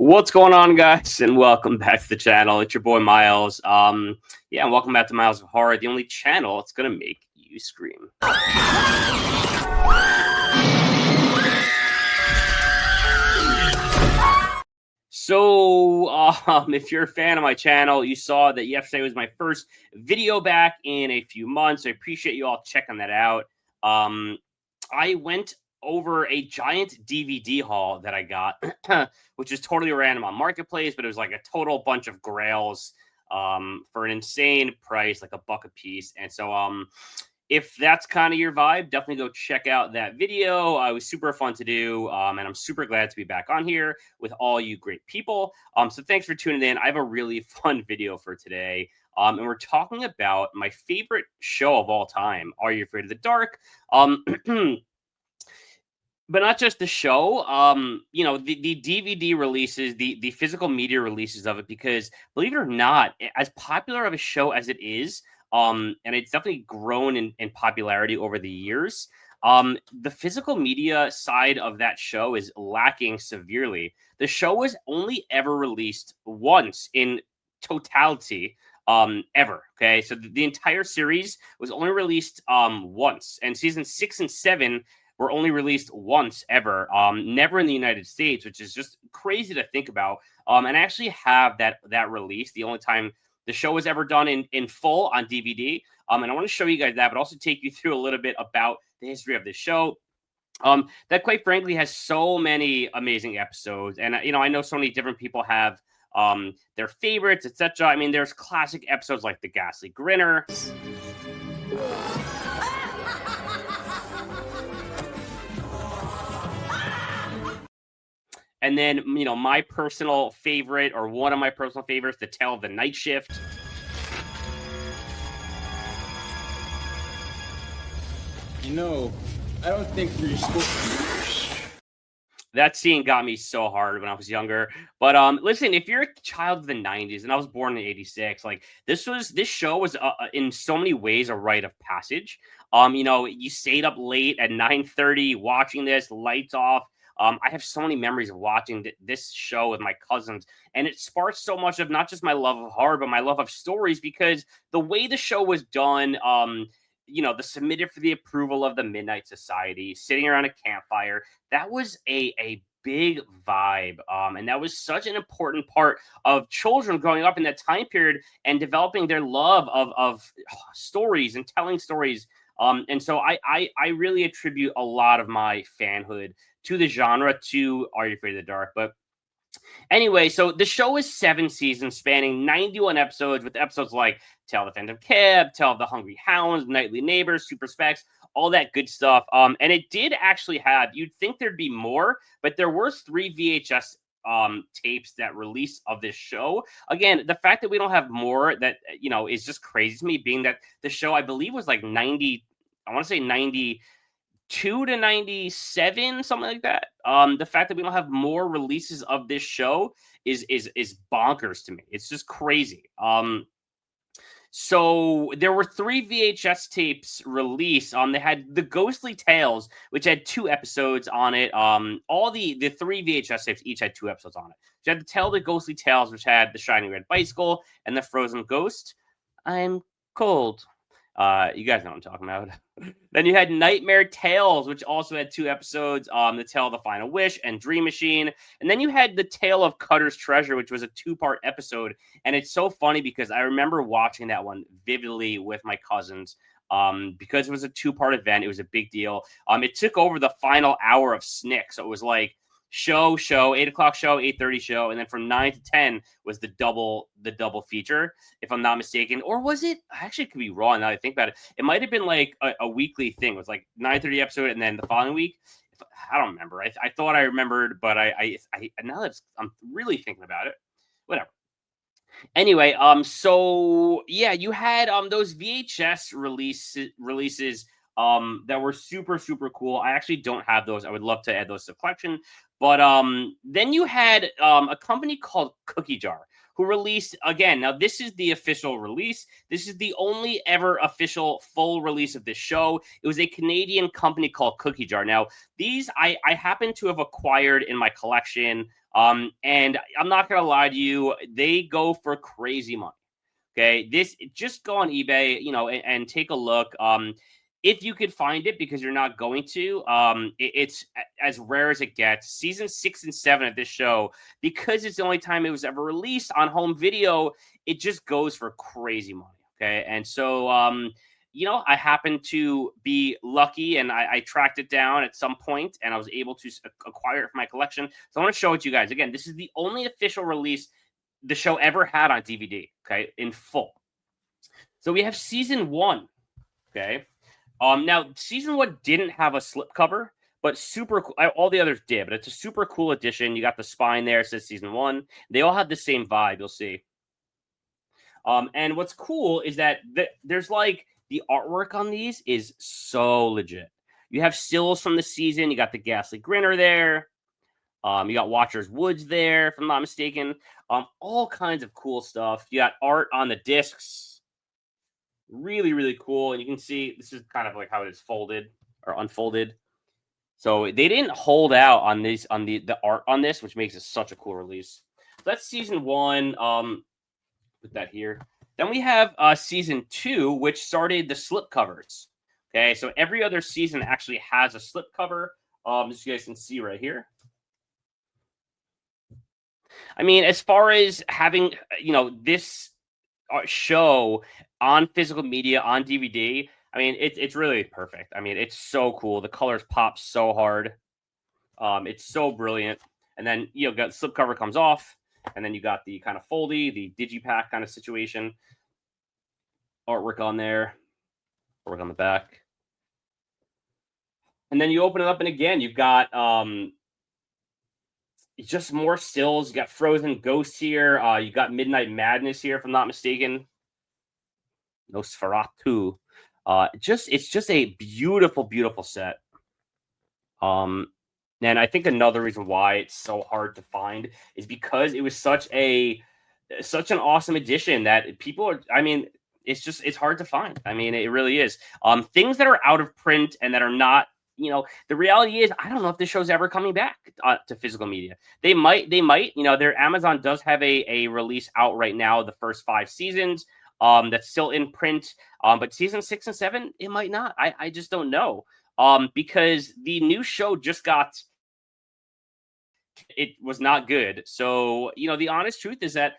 What's going on, guys, and welcome back to the channel. It's your boy Miles. And welcome back to Miles of Horror, the only channel that's gonna make you scream. So, if you're a fan of my channel, you saw that yesterday was my first video back in a few months. I appreciate you all checking that out. I went over a giant DVD haul that I got, which is totally random on Marketplace, but it was like a total bunch of grails for an insane price, like $1 a piece. And so, if that's kind of your vibe, definitely go check out that video. It was super fun to do, and I'm super glad to be back on here with all you great people. So thanks for tuning in. I have a really fun video for today, and we're talking about my favorite show of all time, Are You Afraid of the Dark? But not just the show, the DVD releases, the physical media releases of it, because believe it or not, as popular of a show as it is, and it's definitely grown in popularity over the years. The physical media side of that show is lacking severely. The show was only ever released once in totality, ever. Okay, so the entire series was only released once, and season 6 and 7 were only released once ever, never in the United States, which is just crazy to think about. And I actually have that release, the only time the show was ever done in full on DVD. And I want to show you guys that, but also take you through a little bit about the history of the show. That quite frankly has so many amazing episodes, and I know so many different people have their favorites, etc. I mean, there's classic episodes like the Ghastly Grinner. And then, my personal favorite, or one of my personal favorites, The Tale of the Night Shift. I don't think we're supposed. That scene got me so hard when I was younger. But listen, if you're a child of the 90s, and I was born in 86, like this show was in so many ways a rite of passage. You stayed up late at 9:30 watching this, lights off. I have so many memories of watching this show with my cousins, and it sparked so much of not just my love of horror, but my love of stories, because the way the show was done, the submitted for the approval of the Midnight Society, sitting around a campfire, that was a big vibe. And that was such an important part of children growing up in that time period and developing their love of stories and telling stories. And so I really attribute a lot of my fanhood to the genre, to Are You Afraid of the Dark? But anyway, so the show is 7 seasons spanning 91 episodes, with episodes like Tale of the Phantom Cab, Tale of the Hungry Hounds, Nightly Neighbors, Super Specs, all that good stuff. And it did actually have, you'd think there'd be more, but there were 3 VHS tapes that released of this show. Again, the fact that we don't have more, that is just crazy to me, being that the show, I believe, was like 90, I want to say 92 to 97, something like that. The fact that we don't have more releases of this show is bonkers to me. It's just crazy. So there were 3 VHS tapes released. They had The Ghostly Tales, which had 2 episodes on it. All the 3 VHS tapes each had 2 episodes on it. So you had to tell The Ghostly Tales, which had The Shiny Red Bicycle and The Frozen Ghost. I'm cold. You guys know what I'm talking about. Then you had Nightmare Tales, which also had 2 episodes, The Tale of the Final Wish and Dream Machine. And then you had The Tale of Cutter's Treasure, which was a 2-part episode. And it's so funny because I remember watching that one vividly with my cousins, because it was a 2-part event. It was a big deal. It took over the final hour of SNCC. So it was like show, 8 o'clock show, 8:30 show, and then from 9 to 10 was the double feature, if I'm not mistaken. Or was it? I actually could be wrong now that I think about it. It might have been like a weekly thing. It was like 9:30 episode, and then the following week. I don't remember. I thought I remembered, but I now that I'm really thinking about it, whatever. Anyway, so yeah, you had those VHS releases that were super, super cool. I actually don't have those. I would love to add those to the collection. But then you had a company called Cookie Jar who released again. Now, this is the official release. This is the only ever official full release of this show. It was a Canadian company called Cookie Jar. Now, these I happen to have acquired in my collection. And I'm not gonna lie to you, they go for crazy money. Okay, this just go on eBay, and take a look. If you could find it, because you're not going to, it's as rare as it gets. Season 6 and 7 of this show, because it's the only time it was ever released on home video, it just goes for crazy money. Okay, and so I happened to be lucky, and I tracked it down at some point, and I was able to acquire it for my collection. So I want to show it to you guys. Again, this is the only official release the show ever had on DVD, okay, in full. So we have season 1, okay. Now season 1 didn't have a slipcover, but super cool. All the others did, but it's a super cool edition. You got the spine there. It says season 1. They all have the same vibe. You'll see. And what's cool is that there's like the artwork on these is so legit. You have stills from the season. You got the Ghastly Grinner there. You got Watcher's Woods there, if I'm not mistaken. All kinds of cool stuff. You got art on the discs. Really, really cool. And you can see this is kind of like how it is folded or unfolded. So they didn't hold out on these on the art on this, which makes it such a cool release. So that's season 1. Put that here. Then we have season 2, which started the slip covers. Okay, so every other season actually has a slip cover. As you guys can see right here. I mean, as far as having, this show on physical media on DVD, I mean, it's really perfect. I mean, it's so cool. The colors pop so hard. It's so brilliant. And then got the slipcover comes off, and then you got the kind of foldy, the digipack kind of situation. Artwork on there, artwork on the back, and then you open it up, and again, you've got just more stills. You got Frozen Ghost here. You got Midnight Madness here, if I'm not mistaken. Nosferatu. It's just a beautiful, beautiful set. And I think another reason why it's so hard to find is because it was such an awesome edition that people are. I mean, it's hard to find. I mean, it really is. Things that are out of print and that are not. The reality is, I don't know if this show's ever coming back to physical media. They might. Their Amazon does have a release out right now, the first 5 seasons. That's still in print. But season 6 and 7, it might not. I just don't know. Because the new show just got. It was not good. So the honest truth is that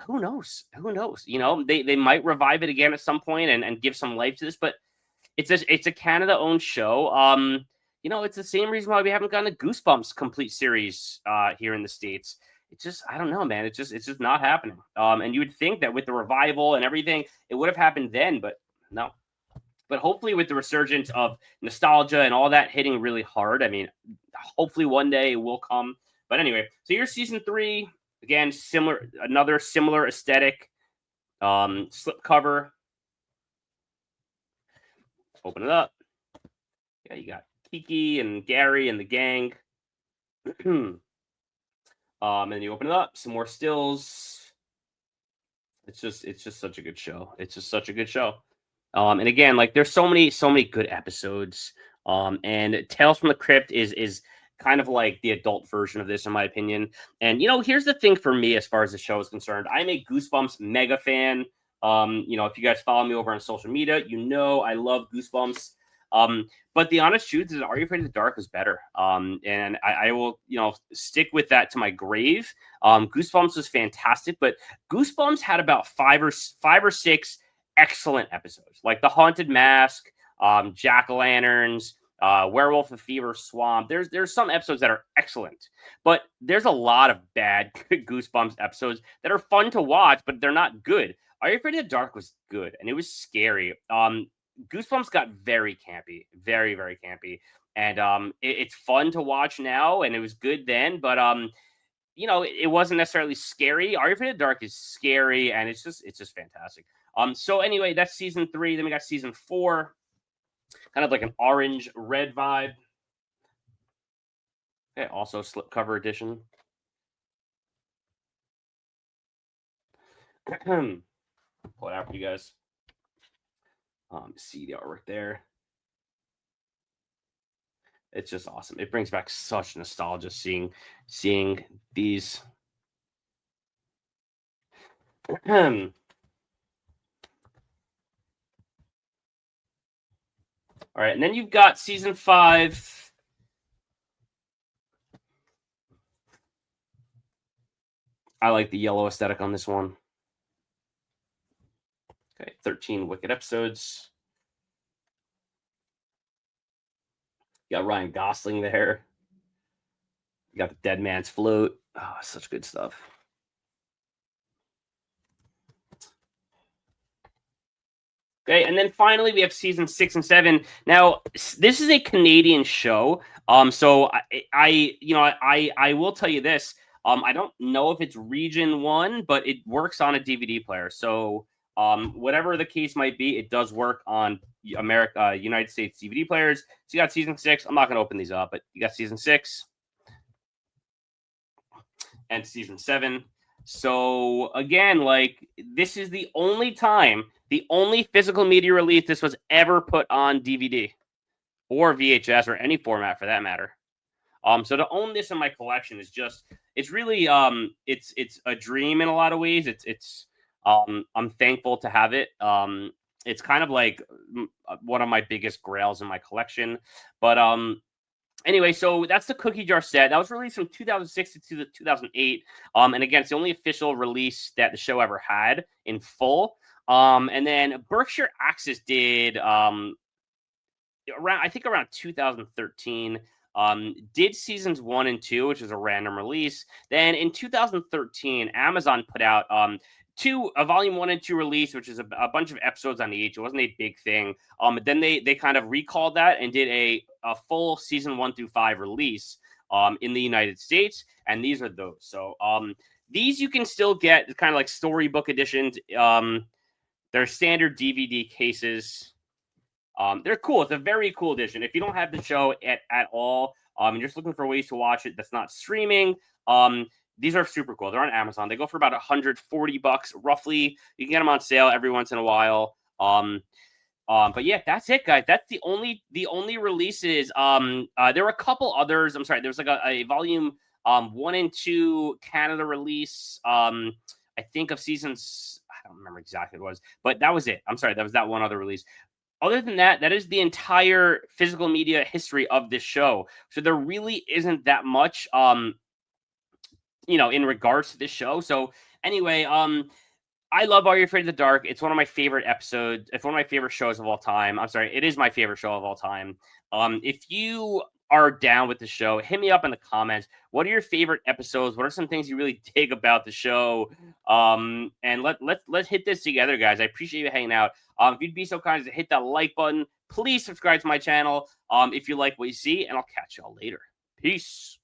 who knows? Who knows? They might revive it again at some point and give some life to this, but. It's a Canada-owned show. It's the same reason why we haven't gotten a Goosebumps complete series here in the States. It's just, I don't know, man. It's just not happening. And you would think that with the revival and everything, it would have happened then, but no. But hopefully with the resurgence of nostalgia and all that hitting really hard, I mean, hopefully one day it will come. But anyway, so here's season 3. Again, another similar aesthetic. Slip cover. Open it up. Yeah, you got Kiki and Gary and the gang. And you open it up, some more stills. It's just such a good show. It's just such a good show. And again, like there's so many good episodes. And Tales from the Crypt is kind of like the adult version of this, in my opinion. And here's the thing for me as far as the show is concerned. I'm a Goosebumps mega fan. If you guys follow me over on social media, I love Goosebumps. But the honest truth is Are You Afraid of the Dark is better. And I will, stick with that to my grave. Goosebumps was fantastic, but Goosebumps had about 5 or 6 excellent episodes, like The Haunted Mask, Jack-o'-lanterns, Werewolf of Fever Swamp. There's some episodes that are excellent, but there's a lot of bad Goosebumps episodes that are fun to watch, but they're not good. Are You Afraid of the Dark was good, and it was scary. Goosebumps got very campy, very, very campy, and it's fun to watch now, and it was good then, but it wasn't necessarily scary. Are You Afraid of the Dark is scary, and it's just fantastic. So anyway, that's season 3. Then we got season 4. kind of like an orange red vibe. Okay, also slipcover edition. Pull it out for you guys. See the artwork there. It's just awesome. It brings back such nostalgia seeing these. All right, and then you've got season 5. I like the yellow aesthetic on this one. Okay, 13 wicked episodes. You got Ryan Gosling there. You got the Dead Man's Float. Oh, such good stuff. Okay, and then finally we have season 6 and 7. Now, this is a Canadian show. So I will tell you this. I don't know if it's region 1, but it works on a DVD player. So whatever the case might be, it does work on United States DVD players. So you got season 6. I'm not going to open these up, but you got season 6 and season 7. So again, like, this is the only physical media release this was ever put on DVD or VHS or any format for that matter. So to own this in my collection is it's really it's a dream in a lot of ways. I'm thankful to have it. It's kind of like one of my biggest grails in my collection. But anyway, so that's the cookie jar set. That was released from 2006 to 2008. And again, it's the only official release that the show ever had in full. And then Berkshire Axis did around 2013. Did seasons 1 and 2, which is a random release. Then in 2013, Amazon put out a volume 1 and 2 release, which is a bunch of episodes on each. It wasn't a big thing. But then they kind of recalled that and did a full season 1 through 5 release in the United States, and these are those. So these you can still get kind of like storybook editions. They're standard DVD cases. They're cool. It's a very cool edition. If you don't have the show at all, and you're just looking for ways to watch it that's not streaming, these are super cool. They're on Amazon. They go for about $140 roughly. You can get them on sale every once in a while. But yeah, that's it, guys. That's the only releases. There were a couple others. I'm sorry. There was like a volume 1 and 2 Canada release. I think of seasons. I don't remember exactly what it was, but that was it. I'm sorry. That was that one other release. Other than that, that is the entire physical media history of this show. So there really isn't that much, in regards to this show. So anyway, I love Are You Afraid of the Dark? It's one of my favorite episodes. It's one of my favorite shows of all time. I'm sorry, it is my favorite show of all time. If you are down with the show, hit me up in the comments. What are your favorite episodes? What are some things you really dig about the show? And let's hit this together, guys. I appreciate you hanging out. If you'd be so kind as to hit that like button, please subscribe to my channel if you like what you see, and I'll catch y'all later. Peace.